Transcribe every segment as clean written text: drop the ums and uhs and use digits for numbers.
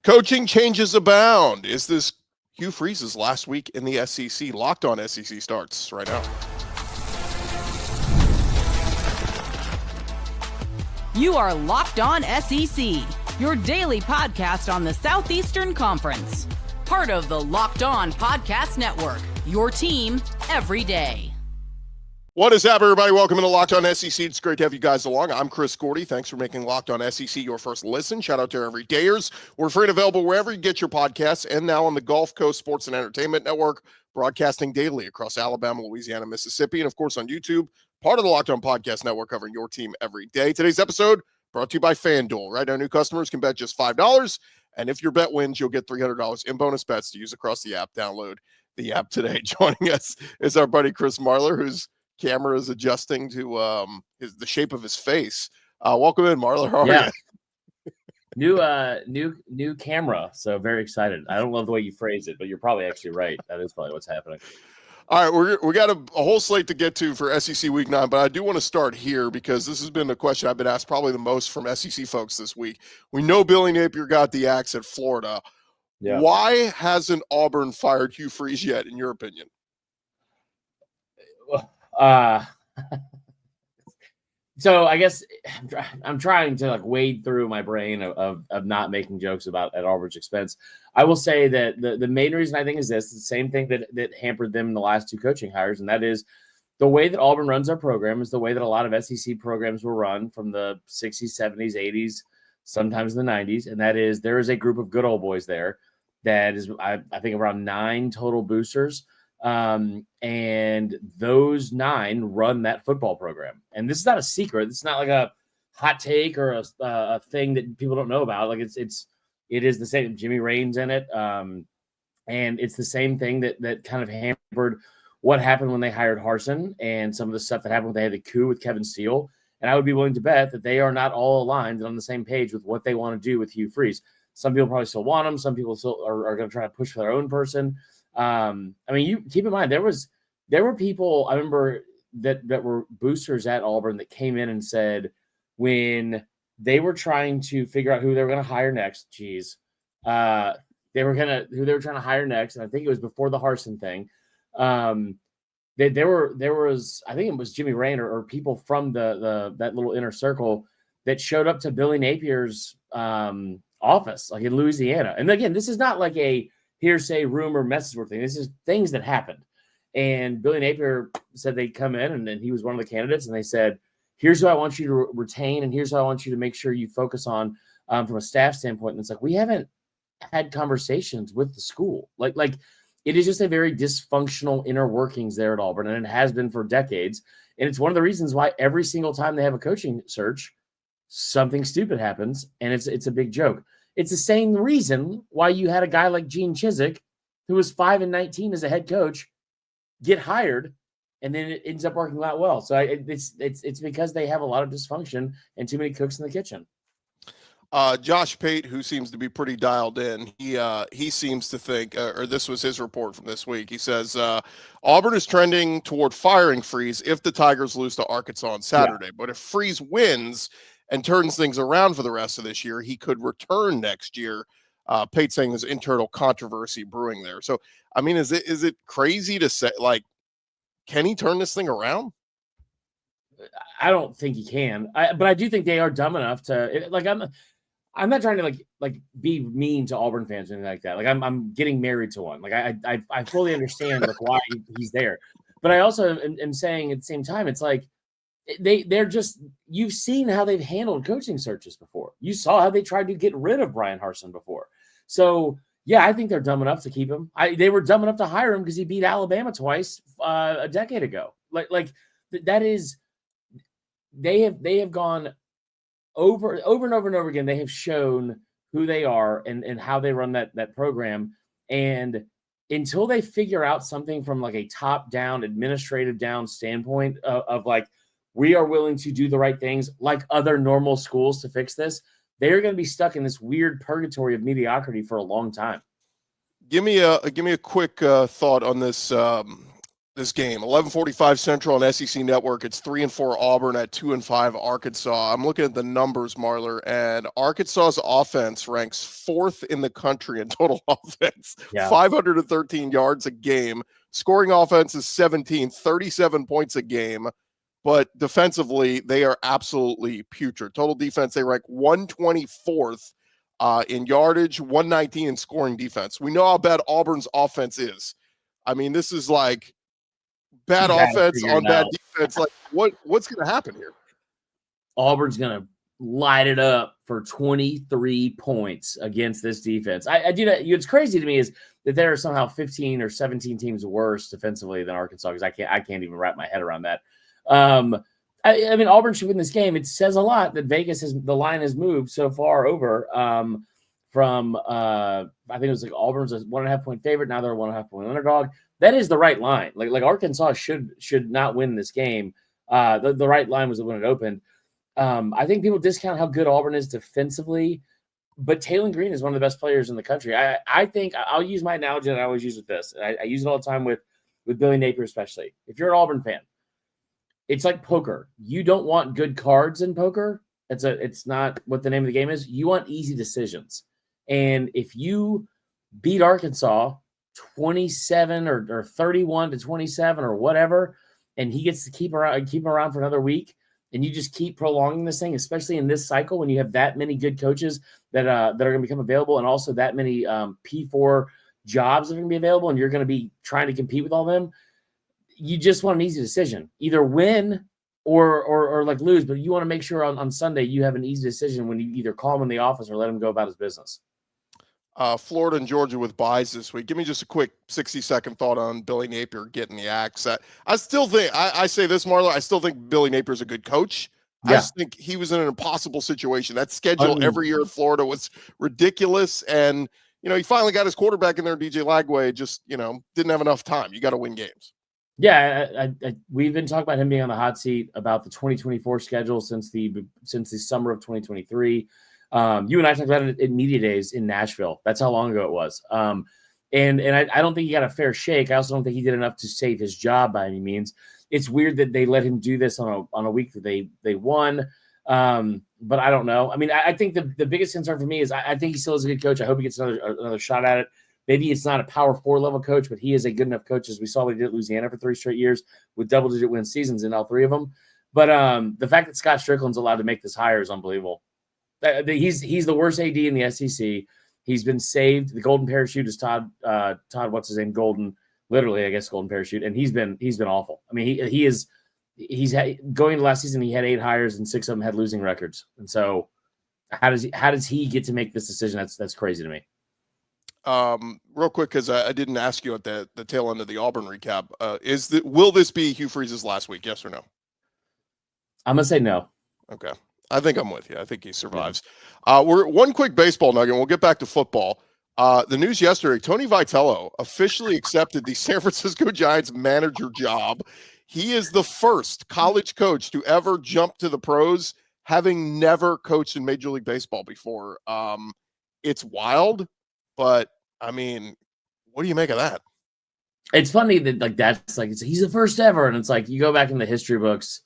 Coaching changes abound. Is this Hugh Freeze's last week in the SEC? Locked On SEC starts right now. You are Locked On SEC, your daily podcast on the Southeastern Conference. Part of the Locked On Podcast Network, your team every day. What is up, everybody? Welcome to Locked On SEC. It's great to have you guys along. I'm Chris Gordy. Thanks for making Locked On SEC your first listen. Shout out to our everydayers. We're free and available wherever you get your podcasts, and now on the Gulf Coast Sports and Entertainment Network, broadcasting daily across Alabama, Louisiana, Mississippi, and of course on YouTube, part of the Locked On Podcast Network, covering your team every day. Today's episode brought to you by FanDuel. Right now, new customers can bet just $5, and if your bet wins, you'll get $300 in bonus bets to use across the app. Download the app today. Joining us is our buddy Chris Marler, whose camera is adjusting to the shape of his face. Welcome in, Marler. How are you? New camera. So very excited. I don't love the way you phrase it, but you're probably actually right. That is probably what's happening. All right, we got a whole slate to get to for SEC Week 9, but I do want to start here because this has been a question I've been asked probably the most from SEC folks this week. We know Billy Napier got the axe at Florida. Yeah. Why hasn't Auburn fired Hugh Freeze yet, in your opinion? So I guess I'm trying to wade through my brain of not making jokes at Auburn's expense. I will say that the main reason I think is this, the same thing that hampered them in the last two coaching hires, and that is the way that Auburn runs their program is the way that a lot of SEC programs were run from the 60s, 70s, 80s, sometimes the 90s, and that is there is a group of good old boys there that is, I think, around 9 total boosters. And those 9 run that football program. And this is not a secret. It's not like a hot take or a thing that people don't know about. Like it is the same. Jimmy Raines in it. And it's the same thing that kind of hampered what happened when they hired Harsin and some of the stuff that happened when they had the coup with Kevin Steele. And I would be willing to bet that they are not all aligned and on the same page with what they want to do with Hugh Freeze. Some people probably still want him. Some people still are going to try to push for their own person. I mean, you keep in mind there were people I remember that were boosters at Auburn that came in and said when they were trying to figure out who they were going to hire next. Who they were trying to hire next, and I think it was before the Harsin thing. There was I think it was Jimmy Raine or people from that little inner circle that showed up to Billy Napier's office, like in Louisiana. And again, this is not like a hearsay, rumor, message board thing. This is things that happened. And Billy Napier said they'd come in, and then he was one of the candidates, and they said, here's who I want you to retain, and here's who I want you to make sure you focus on from a staff standpoint. And it's like, we haven't had conversations with the school. Like it is just a very dysfunctional inner workings there at Auburn, and it has been for decades. And it's one of the reasons why every single time they have a coaching search, something stupid happens, and it's a big joke. It's the same reason why you had a guy like Gene Chizik, who was 5-19 as a head coach, get hired, and then it ends up working out well. So it's because they have a lot of dysfunction and too many cooks in the kitchen. Josh Pate, who seems to be pretty dialed in, he seems to think, or this was his report from this week. He says Auburn is trending toward firing Freeze if the Tigers lose to Arkansas on Saturday. Yeah. But if Freeze wins and turns things around for the rest of this year, he could return next year. Pate saying there's internal controversy brewing there. So, I mean, is it crazy to say, can he turn this thing around? I don't think he can. But I do think they are dumb enough to, I'm not trying to be mean to Auburn fans or anything like that. I'm getting married to one. I fully understand why he's there. But I also am saying at the same time, it's like, they're just, you've seen how they've handled coaching searches before. You saw how they tried to get rid of Brian Harsin before. So yeah, I think they're dumb enough to keep him. They were dumb enough to hire him because he beat Alabama twice a decade ago. That is, they have gone over and over and over again. They have shown who they are and how they run that program. And until they figure out something from a top down, administrative down standpoint of we are willing to do the right things like other normal schools to fix this, they're going to be stuck in this weird purgatory of mediocrity for a long time. Give me a quick thought on this this game. 11:45 Central on SEC Network. It's 3-4 Auburn at 2-5 Arkansas. I'm looking at the numbers, Marler, and Arkansas's offense ranks 4th in the country in total offense. Yeah. 513 yards a game. Scoring offense is 17th, 37 points a game. But defensively, they are absolutely putrid. Total defense, they rank 124th in yardage, 119 in scoring defense. We know how bad Auburn's offense is. I mean, this is like bad offense on bad defense. Like, what's going to happen here? Auburn's going to light it up for 23 points against this defense. I do that. What's crazy to me is that there are somehow 15 or 17 teams worse defensively than Arkansas, because I can't even wrap my head around that. I mean, Auburn should win this game. It says a lot that the line has moved so far over from I think it was like Auburn's a 1.5 point favorite. Now they're a 1.5 point underdog. That is the right line. Like Arkansas should not win this game. The right line was when it opened. I think people discount how good Auburn is defensively, but Taylor Green is one of the best players in the country. I think I'll use my analogy that I always use with this. I use it all the time with Billy Napier, especially. If you're an Auburn fan, it's like poker. You don't want good cards in poker. It's not what the name of the game is. You want easy decisions. And if you beat Arkansas 27 or 31-27 or whatever, and he gets to keep him around for another week, and you just keep prolonging this thing, especially in this cycle when you have that many good coaches that are going to become available, and also that many P4 jobs that are going to be available, and you're going to be trying to compete with all them. You just want an easy decision, either win or like lose, but you want to make sure on Sunday you have an easy decision when you either call him in the office or let him go about his business. Florida and Georgia with buys this week. Give me just a quick 60-second thought on Billy Napier getting the axe. I still think, I say this, Marlo, I still think Billy Napier's a good coach. Yeah. I just think he was in an impossible situation. That schedule every year in Florida was ridiculous. And, he finally got his quarterback in there, DJ Lagway, just, didn't have enough time. You got to win games. Yeah, we've been talking about him being on the hot seat about the 2024 schedule since the summer of 2023. You and I talked about it in media days in Nashville. That's how long ago it was. And I don't think he got a fair shake. I also don't think he did enough to save his job by any means. It's weird that they let him do this on a week that they won. But I don't know. I mean, I think the biggest concern for me is I think he still is a good coach. I hope he gets another shot at it. Maybe it's not a Power 4 level coach, but he is a good enough coach, as we saw what he did at Louisiana for 3 straight years with double-digit win seasons in all 3 of them. But the fact that Scott Strickland's allowed to make this hire is unbelievable. He's the worst AD in the SEC. He's been saved. The golden parachute is Todd. What's his name? Golden, literally, I guess, golden parachute. And he's been awful. I mean, he's going into last season. He had 8 hires and 6 of them had losing records. And so, how does he get to make this decision? That's crazy to me. Real quick, because I didn't ask you at the tail end of the Auburn recap. Will this be Hugh Freeze's last week? Yes or no? I'm gonna say no. Okay. I think I'm with you. I think he survives. We're one quick baseball nugget, and we'll get back to football. The news yesterday, Tony Vitello officially accepted the San Francisco Giants manager job. He is the first college coach to ever jump to the pros, having never coached in Major League Baseball before. It's wild, but I mean, what do you make of that? It's funny that he's the first ever, and it's like you go back in the history books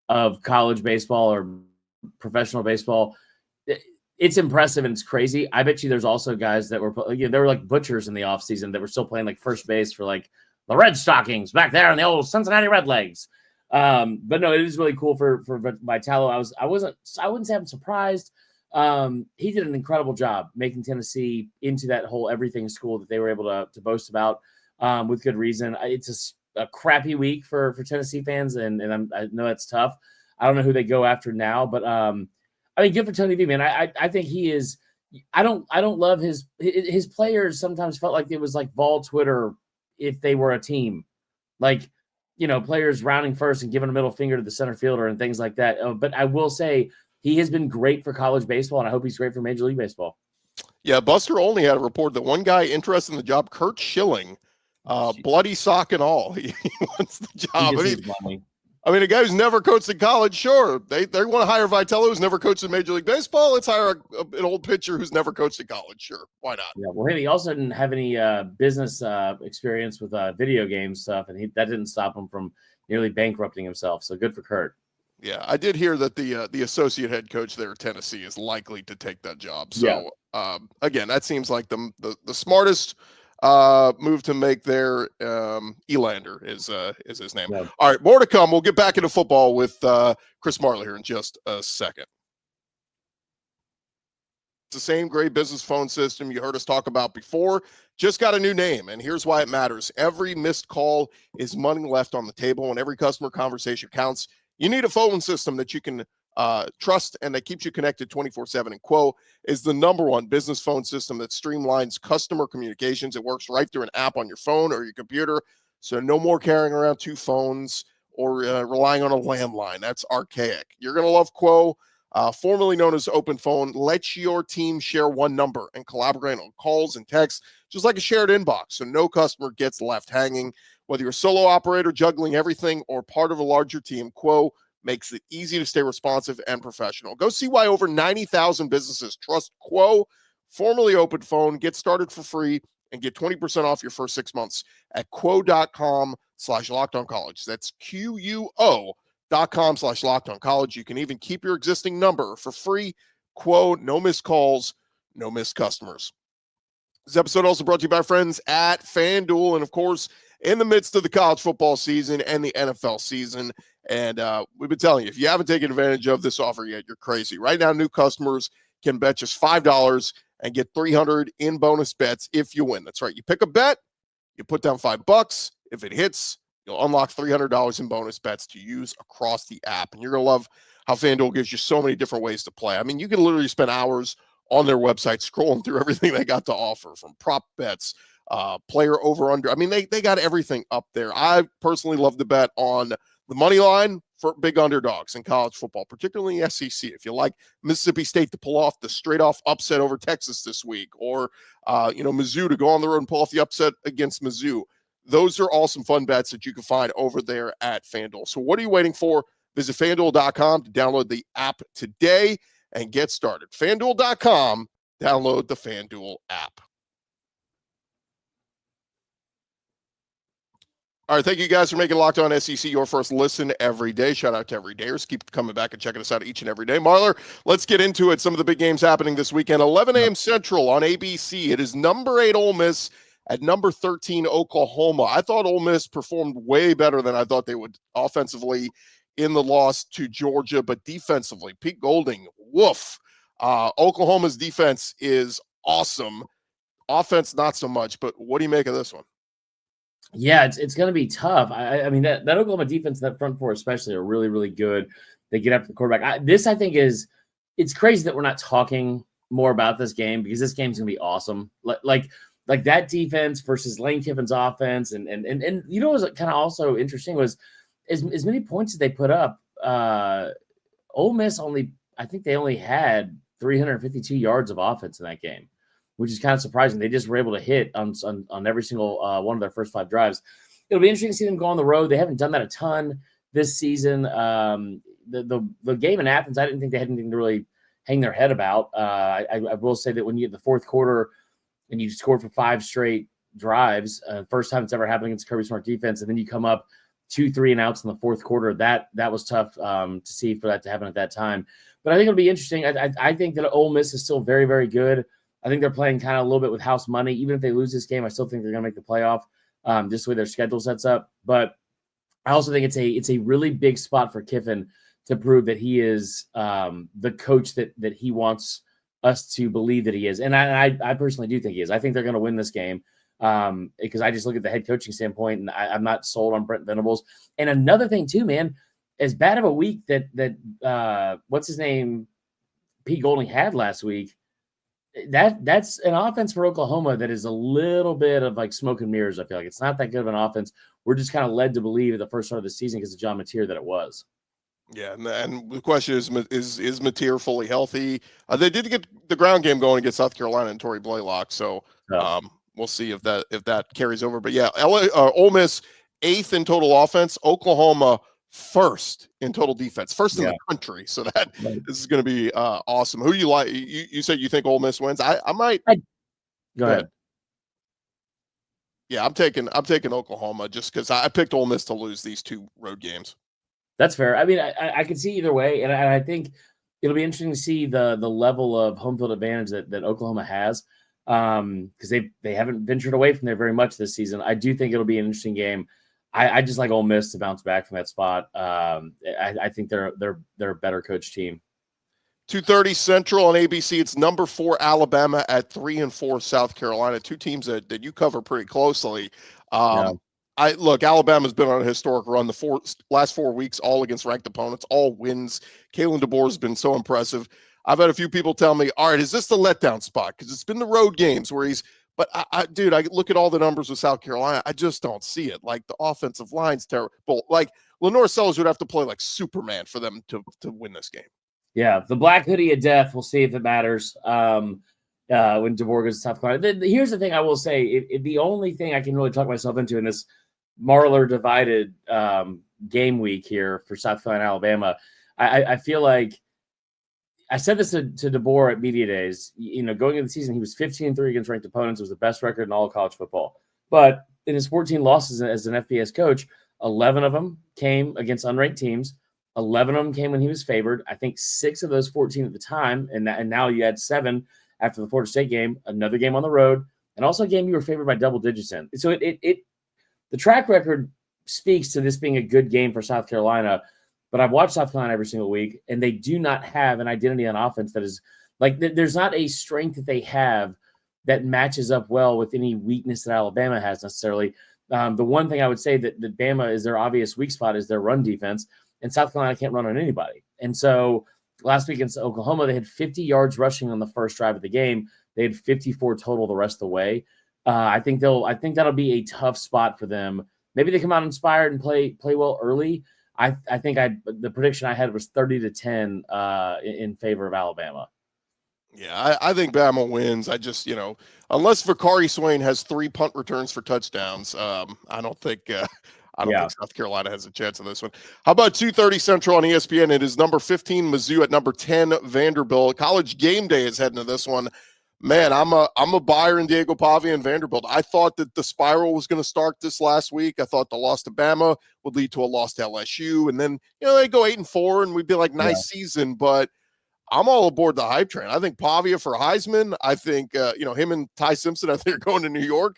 of college baseball or professional baseball, it's impressive and it's crazy. I bet you there's also guys that were there were like butchers in the offseason that were still playing like first base for like the Red Stockings back there in the old Cincinnati Redlegs. But no, it is really cool for Vitello. I wouldn't say I'm surprised. He did an incredible job making Tennessee into that whole everything school that they were able to boast about with good reason. It's a crappy week for Tennessee fans, and I know that's tough. I don't know who they go after now, but I mean, good for Tony V, man. I think he is. I don't love his players. Sometimes felt like it was like Vol Twitter if they were a team, like players rounding first and giving a middle finger to the center fielder and things like that. But I will say he has been great for college baseball, and I hope he's great for Major League Baseball. Yeah, Buster Olney had a report that one guy interested in the job, Kurt Schilling, bloody sock and all, he wants the job. I mean, I mean, a guy who's never coached in college, sure. They want to hire Vitello, who's never coached in Major League Baseball. Let's hire an old pitcher who's never coached in college. Sure, why not? Yeah, well, he also didn't have any business experience with video game stuff, and that didn't stop him from nearly bankrupting himself. So good for Kurt. Yeah, I did hear that the associate head coach there at Tennessee is likely to take that job. So again, that seems like the smartest move to make there. Elander is his name. Yeah. All right, more to come. We'll get back into football with Chris Marler here in just a second. It's the same great business phone system you heard us talk about before, just got a new name, and here's why it matters. Every missed call is money left on the table, and every customer conversation counts. You need a phone system that you can trust and that keeps you connected 24/7. And Quo is the #1 business phone system that streamlines customer communications. It works right through an app on your phone or your computer, so no more carrying around 2 phones or relying on a landline. That's archaic. You're going to love Quo. Formerly known as Open Phone, lets your team share one number and collaborate on calls and texts, just like a shared inbox, so no customer gets left hanging. Whether you're a solo operator juggling everything or part of a larger team, Quo makes it easy to stay responsive and professional. Go see why over 90,000 businesses trust Quo, formerly Open Phone. Get started for free and get 20% off your first 6 months at quo.com/lockedoncollege. That's QUO.com/lockedoncollege. You can even keep your existing number for free. Quo, no missed calls, no missed customers. This episode also brought to you by our friends at FanDuel, and of course, in the midst of the college football season and the NFL season. And we've been telling you, if you haven't taken advantage of this offer yet, you're crazy. Right now, new customers can bet just $5 and get $300 in bonus bets if you win. That's right. You pick a bet, you put down $5. If it hits, you'll unlock $300 in bonus bets to use across the app. And you're going to love how FanDuel gives you so many different ways to play. I mean, you can literally spend hours on their website scrolling through everything they got to offer, from prop bets, player over under. I mean, they got everything up there. I personally love to bet on the money line for big underdogs in college football, particularly in the SEC. If you like Mississippi State to pull off the straight off upset over Texas this week, or Mizzou to go on the road and pull off the upset against Mizzou, those are all some fun bets that you can find over there at FanDuel. So what are you waiting for? Visit FanDuel.com to download the app today and get started. FanDuel.com, download the FanDuel app. All right, thank you guys for making Locked On SEC your first listen every day. Shout out to everydayers. Keep coming back and checking us out each and every day. Marler, let's get into it. Some of the big games happening this weekend. 11 a.m. Central on ABC. It is number 8 Ole Miss at number 13 Oklahoma. I thought Ole Miss performed way better than I thought they would offensively in the loss to Georgia, but defensively, Pete Golding, woof. Oklahoma's defense is awesome. Offense, not so much, but what do you make of this one? Yeah, it's going to be tough. I mean, that Oklahoma defense, that front four especially, are really, really good. They get after the quarterback. I think it's crazy that we're not talking more about this game, because this game's going to be awesome. Like that defense versus Lane Kiffin's offense. And you know what was kind of also interesting was as many points as they put up, Ole Miss I think they only had 352 yards of offense in that game, which is kind of surprising. They just were able to hit on every single one of their first 5 drives. It'll be interesting to see them go on the road. They haven't done that a ton this season. The game in Athens, I didn't think they had anything to really hang their head about. I will say that when you get the fourth quarter and you scored for 5 straight drives, first time it's ever happened against Kirby Smart defense, and then you come up 2 3-and-outs in the fourth quarter, that was tough to see for that to happen at that time. But I think it'll be interesting. I think that Ole Miss is still very, very good. I think they're playing kind of a little bit with house money. Even if they lose this game, I still think they're going to make the playoff, just the way their schedule sets up. But I also think it's a really big spot for Kiffin to prove that he is the coach that he wants us to believe that he is. And I personally do think he is. I think they're going to win this game because I just look at the head coaching standpoint, and I'm not sold on Brent Venables. And another thing too, man, as bad of a week that what's his name, Pete Golding had last week, that's an offense for Oklahoma that is a little bit of like smoke and mirrors. I feel like it's not that good of an offense. We're just kind of led to believe at the first start of the season because of John Mateer that it was. Yeah, and the question is Mateer fully healthy? They did get the ground game going against South Carolina and Torrey Blaylock, so we'll see if that carries over. But yeah, Ole Miss 8th in total offense, Oklahoma first in total defense, first in the country. So this is going to be awesome. Who do you like? You said you think Ole Miss wins. I might go ahead. Yeah, I'm taking Oklahoma just because I picked Ole Miss to lose these 2 road games. That's fair. I mean, I can see either way, and I think it'll be interesting to see the level of home field advantage that Oklahoma has, because they haven't ventured away from there very much this season. I do think it'll be an interesting game. I just like Ole Miss to bounce back from that spot. I think they're a better coach team. 2:30 Central on ABC. It's number 4 Alabama at 3-4 South Carolina. 2 teams that you cover pretty closely. Alabama's been on a historic run. The last 4 weeks, all against ranked opponents, all wins. Kalen DeBoer has been so impressive. I've had a few people tell me, all right, is this the letdown spot? Because it's been the road games where but I look at all the numbers with South Carolina. I just don't see it. Like, the offensive line's terrible. Like, Lenore Sellers would have to play like Superman for them to win this game. Yeah, the black hoodie of death. We'll see if it matters when DeBoer goes to South Carolina. Here's the thing I will say. If the only thing I can really talk myself into in this Marler divided game week here for South Carolina, Alabama, I feel like I said this to DeBoer at media days. Going into the season, he was 15-3 against ranked opponents. It was the best record in all of college football. But in his 14 losses as an FBS coach, 11 of them came against unranked teams. 11 of them came when he was favored. I think 6 of those 14 at the time, and now you had 7 after the Florida State game, another game on the road, and also a game you were favored by double digits in. So the track record speaks to this being a good game for South Carolina, but I've watched South Carolina every single week, and they do not have an identity on offense that is like there's not a strength that they have that matches up well with any weakness that Alabama has necessarily. The one thing I would say that Bama is their obvious weak spot is their run defense. And South Carolina can't run on anybody. And so last week against Oklahoma, they had 50 yards rushing on the first drive of the game. They had 54 total the rest of the way. I think that'll be a tough spot for them. Maybe they come out inspired and play well early. I think the prediction I had was 30-10 in favor of Alabama. Yeah, I think Bama wins. I just, unless Vakari Swain has 3 punt returns for touchdowns, I don't think South Carolina has a chance in this one. How about 2:30 Central on ESPN? It is number 15 Mizzou at number 10 Vanderbilt. College Game Day is heading to this one. Man, I'm a buyer in Diego Pavia and Vanderbilt. I thought that the spiral was going to start this last week. I thought the loss to Bama would lead to a loss to LSU, and then they go 8-4, and we'd be like, nice season. But I'm all aboard the hype train. I think Pavia for Heisman. I think him and Ty Simpson, I think, are going to New York.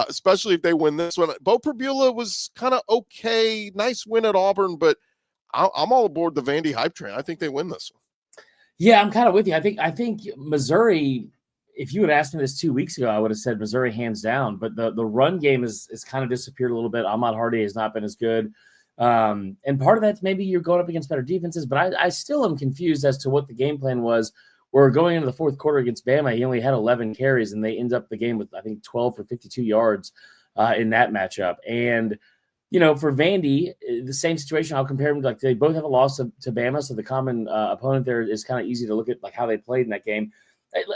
Especially if they win this one. Bo Prabula was kind of okay. Nice win at Auburn, but I'm all aboard the Vandy hype train. I think they win this one. Yeah, I'm kind of with you. I think Missouri, if you had asked me this 2 weeks ago, I would have said Missouri hands down. But the run game is kind of disappeared a little bit. Ahmad Hardy has not been as good. And part of that's maybe you're going up against better defenses, but I still am confused as to what the game plan was. We're going into the fourth quarter against Bama. He only had 11 carries, and they end up the game with, I think, 12 for 52 yards in that matchup. And, for Vandy, the same situation. I'll compare them to, they both have a loss to Bama, so the common opponent there is kind of easy to look at, how they played in that game.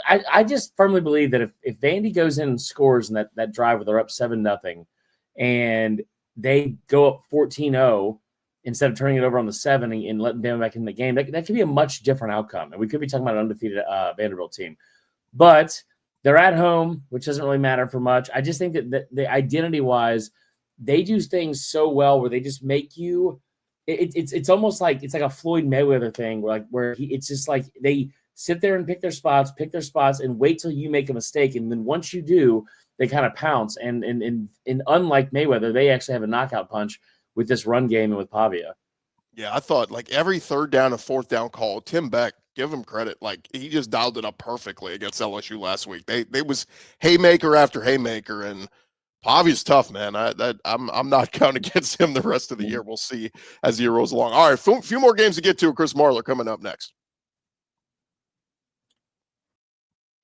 I just firmly believe that if Vandy goes in and scores in that drive where they're up 7-0, and they go up 14-0, instead of turning it over on the 7 and letting Bama back in the game, that could be a much different outcome. And we could be talking about an undefeated Vanderbilt team. But they're at home, which doesn't really matter for much. I just think that the identity-wise, they do things so well where they just make you it's almost like it's like a Floyd Mayweather thing where it's just like they sit there and pick their spots and wait till you make a mistake. And then once you do, they kind of pounce. And unlike Mayweather, they actually have a knockout punch with this run game and with Pavia. Yeah, I thought every third down and fourth down call, Tim Beck, give him credit. He just dialed it up perfectly against LSU last week. They was haymaker after haymaker, and Pavia's tough, man. I'm not counting against him the rest of the year. We'll see as the year rolls along. All right, a few more games to get to. Chris Marler coming up next.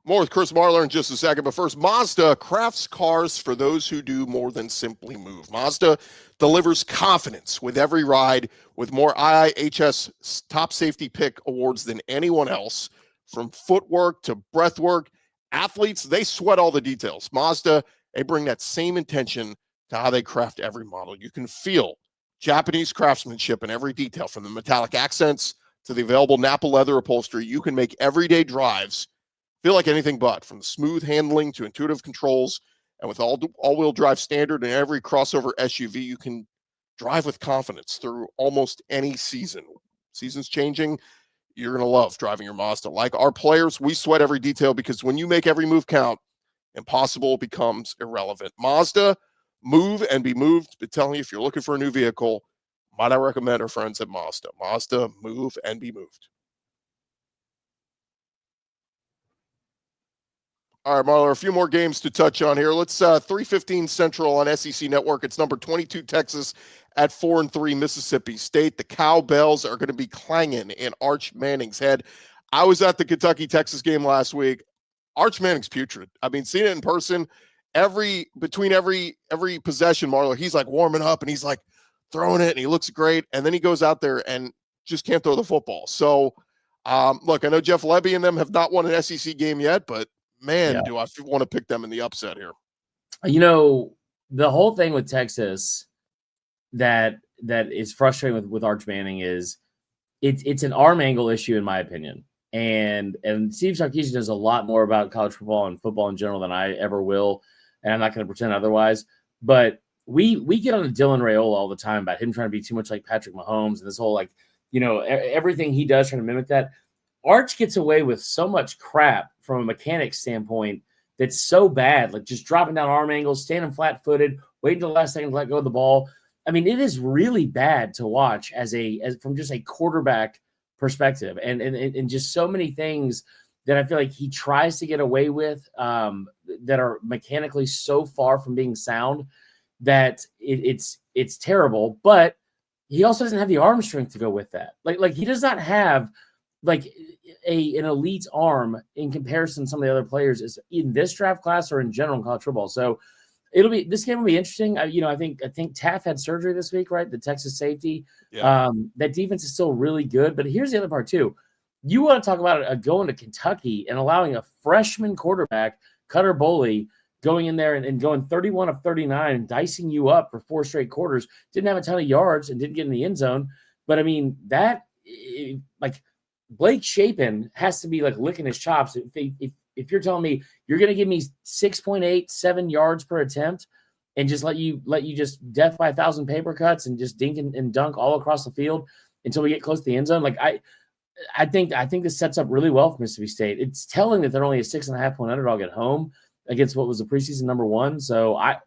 More with Chris Marler in just a second, but first, Mazda crafts cars for those who do more than simply move. Mazda delivers confidence with every ride, with more IIHS top safety pick awards than anyone else. From footwork to breathwork, athletes, they sweat all the details. Mazda, they bring that same intention to how they craft every model. You can feel Japanese craftsmanship in every detail, from the metallic accents to the available Napa leather upholstery. You can make everyday drives feel like anything but, from the smooth handling to intuitive controls. And with all-wheel drive standard and every crossover SUV, you can drive with confidence through almost any season. Season's changing. You're going to love driving your Mazda. Like our players, we sweat every detail, because when you make every move count, impossible becomes irrelevant. Mazda, move and be moved. But telling you, if you're looking for a new vehicle, might I recommend our friends at Mazda. Mazda, move and be moved. All right, Marler, a few more games to touch on here. Let's 3:15 Central on SEC Network. It's number 22 Texas at 4-3 Mississippi State. The cowbells are going to be clanging in Arch Manning's head. I was at the Kentucky-Texas game last week. Arch Manning's putrid. I mean, seeing it in person, between every possession, Marler, he's like warming up and he's like throwing it and he looks great. And then he goes out there and just can't throw the football. So, look, I know Jeff Lebby and them have not won an SEC game yet, but man, do I want to pick them in the upset here. You know, the whole thing with Texas that is frustrating with Arch Manning is it's an arm angle issue, in my opinion. And Steve Sarkisian does a lot more about college football and football in general than I ever will, and I'm not going to pretend otherwise. But we get on to Dylan Raiola all the time about him trying to be too much like Patrick Mahomes and this whole, like, you know, everything he does trying to mimic that. Arch gets away with so much crap from a mechanics standpoint that's so bad, like just dropping down arm angles, standing flat-footed, waiting till the last second to let go of the ball. I mean, it is really bad to watch as from just a quarterback perspective, and just so many things that I feel like he tries to get away with that are mechanically so far from being sound that it's terrible. But he also doesn't have the arm strength to go with that. Like he does not have like an elite arm in comparison to some of the other players is in this draft class or in general in college football. So this game will be interesting. I think Taft had surgery this week, right? The Texas safety. Yeah. That defense is still really good. But here's the other part too. You want to talk about going to Kentucky and allowing a freshman quarterback, Cutter Boley, going in there and going 31 of 39 and dicing you up for 4 straight quarters. Didn't have a ton of yards and didn't get in the end zone. But I mean, Blake Shapen has to be like licking his chops. If you're telling me you're going to give me 6.87 yards per attempt and just let you just death by 1,000 paper cuts and just dink and dunk all across the field until we get close to the end zone, like I think this sets up really well for Mississippi State. It's telling that they're only a 6.5-point underdog at home against what was the preseason number 1. So I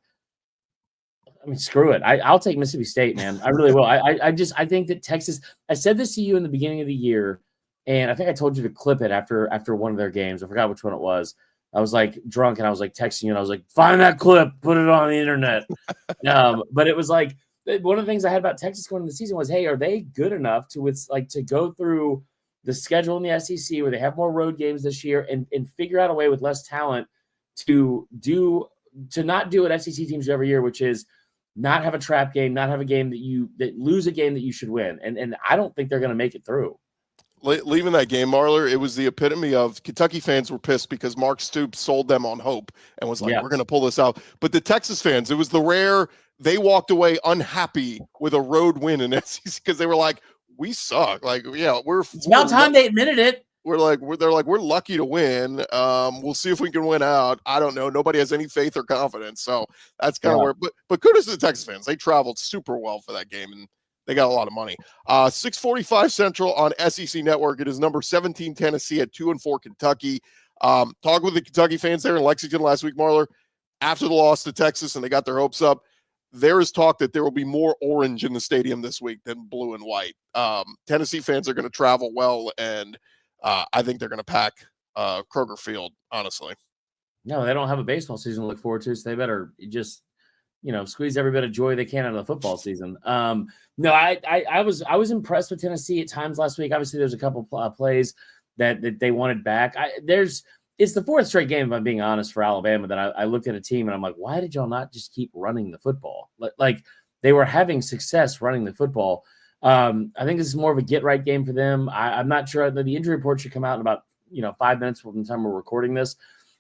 mean, screw it. I'll take Mississippi State, man. I really will. I think that Texas. I said this to you in the beginning of the year. And I think I told you to clip it after one of their games. I forgot which one it was. I was like drunk and I was like texting you and I was like, find that clip, put it on the internet. But it was like one of the things I had about Texas going into the season was, hey, are they good enough to go through the schedule in the SEC where they have more road games this year and figure out a way with less talent to not do what SEC teams do every year, which is not have a trap game, not have a game that lose a game that you should win. And I don't think they're going to make it through. Leaving that game, Marler, it was the epitome of Kentucky fans were pissed because Mark Stoops sold them on hope and was like, we're going to pull this out. But the Texas fans, it was the rare, they walked away unhappy with a road win in SEC because they were like, we suck. Like, yeah, it's about time they admitted it. They're like, we're lucky to win. We'll see if we can win out. I don't know. Nobody has any faith or confidence. So that's kind of where, but kudos to the Texas fans. They traveled super well for that game and they got a lot of money. 6:45 Central on SEC Network. It is number 17 Tennessee at 2-4 Kentucky. Talked with the Kentucky fans there in Lexington last week, Marler, after the loss to Texas and they got their hopes up. There is talk that there will be more orange in the stadium this week than blue and white. Tennessee fans are going to travel well, and I think they're going to pack Kroger Field, honestly. No, they don't have a baseball season to look forward to, so they better just squeeze every bit of joy they can out of the football season. No, I was impressed with Tennessee at times last week. Obviously, there's a couple plays that they wanted back. It's the 4th straight game, if I'm being honest, for Alabama that I looked at a team and I'm like, why did y'all not just keep running the football? Like they were having success running the football. I think this is more of a get-right game for them. I'm not sure. The injury report should come out in about 5 minutes from the time we're recording this.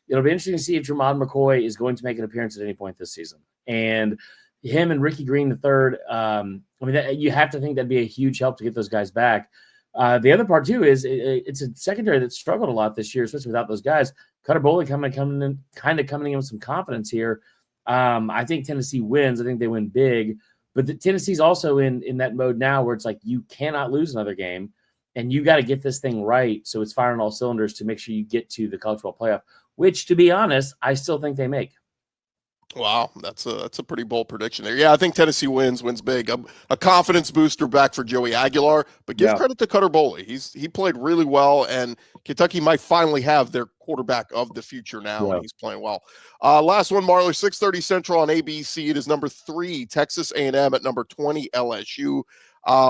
It'll be interesting to see if Jermon McCoy is going to make an appearance at any point this season. And him and Ricky Green the third. I mean, you have to think that'd be a huge help to get those guys back. The other part too is it's a secondary that struggled a lot this year, especially without those guys. Cutter Boley coming in with some confidence here. I think Tennessee wins. I think they win big, but Tennessee's also in that mode now where it's like you cannot lose another game, and you got to get this thing right so it's firing all cylinders to make sure you get to the college football playoff. Which, to be honest, I still think they make. Wow, that's a pretty bold prediction there. Yeah, I think Tennessee wins big. A confidence booster back for Joey Aguilar, but give credit to Cutter Boley. He played really well, and Kentucky might finally have their quarterback of the future now, and he's playing well. Last one, Marler, 6:30 Central on ABC. It is number 3, Texas A&M at number 20, LSU.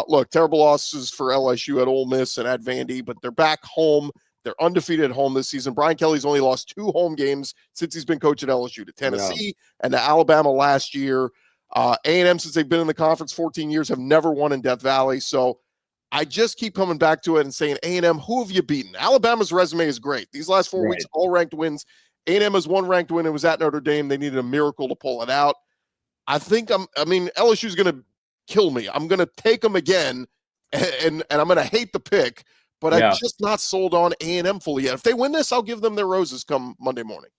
Look, terrible losses for LSU at Ole Miss and at Vandy, but they're back home. They're undefeated at home this season. Brian Kelly's only lost 2 home games since he's been coach at LSU, to Tennessee and to Alabama last year. A&M, since they've been in the conference 14 years, have never won in Death Valley. So I just keep coming back to it and saying, A&M, who have you beaten? Alabama's resume is great. These last 4 weeks, all ranked wins. A&M has 1 ranked win. It was at Notre Dame. They needed a miracle to pull it out. LSU's going to kill me. I'm going to take them again, and I'm going to hate the pick. But I'm just not sold on A&M fully yet. If they win this, I'll give them their roses come Monday morning.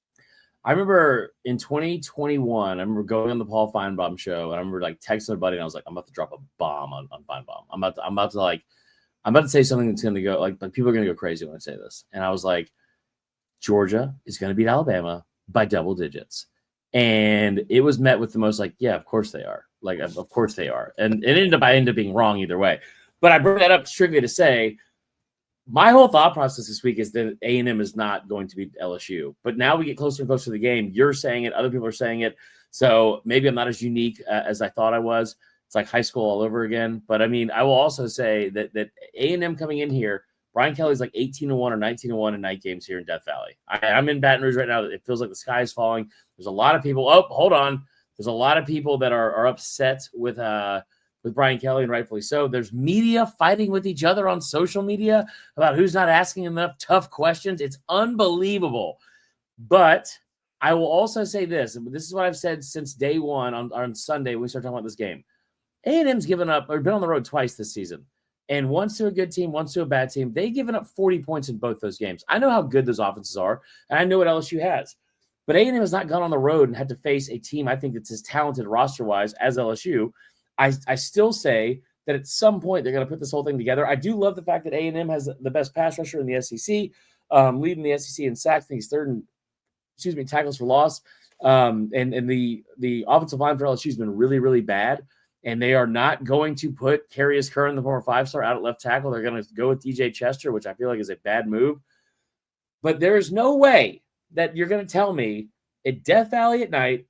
I remember in 2021, I remember going on the Paul Feinbaum show, and I remember like texting a buddy, and I was like, I'm about to drop a bomb on Feinbaum. I'm about to say something that's going to go like people are going to go crazy when I say this. And I was like, Georgia is going to beat Alabama by double digits. And it was met with the most like, yeah, of course they are. Like, of course they are. And I ended up being wrong either way. But I bring that up strictly to say, my whole thought process this week is that A&M is not going to beat LSU. But now we get closer and closer to the game. You're saying it. Other people are saying it. So maybe I'm not as unique as I thought I was. It's like high school all over again. But, I mean, I will also say that A&M coming in here, Brian Kelly's like 18-1 or 19-1 in night games here in Death Valley. I'm in Baton Rouge right now. It feels like the sky is falling. There's a lot of people. Oh, hold on. There's a lot of people that are upset with Brian Kelly, and rightfully so. There's media fighting with each other on social media about who's not asking enough tough questions. It's unbelievable. But I will also say this, and this is what I've said since day one on Sunday when we started talking about this game. A&M's given up or been on the road twice this season. And once to a good team, once to a bad team. They've given up 40 points in both those games. I know how good those offenses are, and I know what LSU has. But A&M has not gone on the road and had to face a team I think that's as talented roster-wise as LSU. I still say that at some point they're going to put this whole thing together. I do love the fact that A&M has the best pass rusher in the SEC, leading the SEC in sacks. I think he's third in, tackles for loss. And the offensive line for LSU has been really, really bad. And they are not going to put Carius Curran, the former 5-star, out at left tackle. They're going to go with DJ Chester, which I feel like is a bad move. But there is no way that you're going to tell me at Death Valley at night,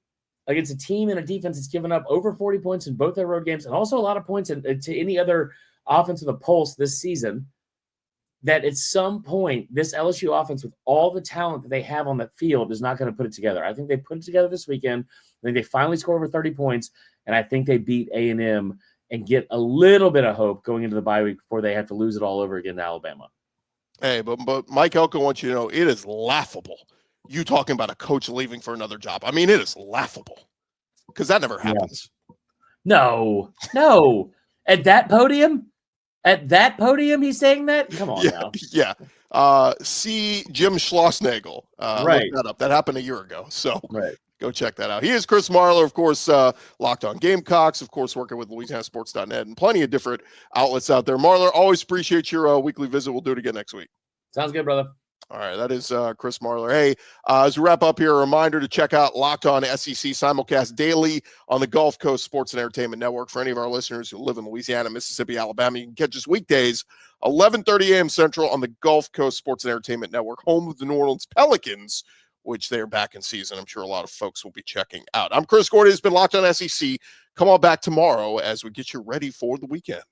against a team and a defense that's given up over 40 points in both their road games and also a lot of points to any other offense of the pulse this season, that at some point this LSU offense with all the talent that they have on that field is not going to put it together. I think they put it together this weekend. I think they finally score over 30 points, and I think they beat A&M and get a little bit of hope going into the bye week before they have to lose it all over again to Alabama. Hey, but Mike Elko wants you to know it is laughable. You talking about a coach leaving for another job. I mean, it is laughable because that never happens. No. At that podium, he's saying that? Come on now. Yeah. See Jim Schlossnagel. Right. Look that up. That happened a year ago. So go check that out. He is Chris Marler, of course, Locked On Gamecocks, of course, working with LouisianaSports.net and plenty of different outlets out there. Marler, always appreciate your weekly visit. We'll do it again next week. Sounds good, brother. All right, that is Chris Marler. Hey, as we wrap up here, a reminder to check out Locked On SEC simulcast daily on the Gulf Coast Sports and Entertainment Network. For any of our listeners who live in Louisiana, Mississippi, Alabama, you can catch us weekdays, 11:30 a.m. Central on the Gulf Coast Sports and Entertainment Network, home of the New Orleans Pelicans, which they're back in season. I'm sure a lot of folks will be checking out. I'm Chris Gordy. It's been Locked On SEC. Come on back tomorrow as we get you ready for the weekend.